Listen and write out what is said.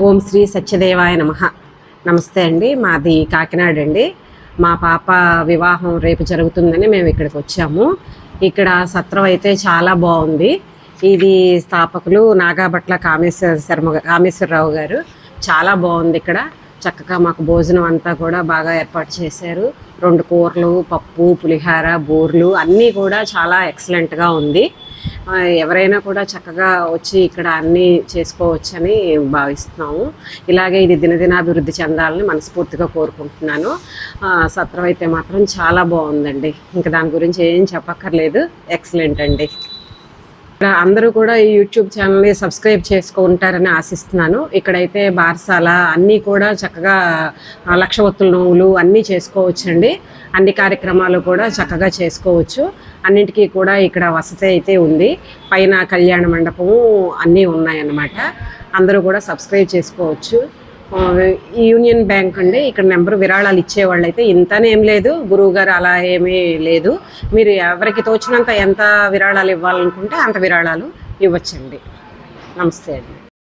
ఓం శ్రీ సత్యదేవాయ నమః. నమస్తే అండి. మాది కాకినాడ అండి. మా పాప వివాహం రేపు జరుగుతుందని మేము ఇక్కడికి వచ్చాము. ఇక్కడ సత్రం అయితే చాలా బాగుంది. ఇది స్థాపకులు నాగాభట్ల కామేశ్వరరావు గారు. చాలా బాగుంది ఇక్కడ. చక్కగా మాకు భోజనం అంతా కూడా బాగా ఏర్పాటు చేశారు. 2 కూరలు, పప్పు, పులిహార, బూర్లు అన్నీ కూడా చాలా ఎక్సలెంట్గా ఉంది. ఎవరైనా కూడా చక్కగా వచ్చి ఇక్కడ అన్నీ చేసుకోవచ్చని భావిస్తున్నాము. ఇలాగే ఇది దినదినాభివృద్ధి చెందాలని మనస్ఫూర్తిగా కోరుకుంటున్నాను. సత్రం అయితే మాత్రం చాలా బాగుందండి. ఇంకా దాని గురించి ఏం చెప్పక్కర్లేదు. ఎక్సలెంట్ అండి. అందరూ కూడా ఈ యూట్యూబ్ ఛానల్ని సబ్స్క్రైబ్ చేసుకుంటారని ఆశిస్తున్నాను. ఇక్కడైతే బారసాల అన్నీ కూడా చక్కగా లక్షవత్తుల నోవులు అన్నీ చేసుకోవచ్చండి. అన్ని కార్యక్రమాలు కూడా చక్కగా చేసుకోవచ్చు. అన్నింటికీ కూడా ఇక్కడ వసతి అయితే ఉంది. పైన కళ్యాణ మండపము అన్నీ ఉన్నాయన్నమాట. అందరూ కూడా సబ్స్క్రైబ్ చేసుకోవచ్చు. యూనియన్ బ్యాంక్ అండి. ఇక్కడ నెంబర్ విరాళాలు ఇచ్చేవాళ్ళు అయితే ఇంతనేం లేదు, గురువు గారు అలా ఏమీ లేదు. మీరు ఎవరికి తోచినంత ఎంత విరాళాలు ఇవ్వాలనుకుంటే అంత విరాళాలు ఇవ్వచ్చండి. నమస్తే అండి.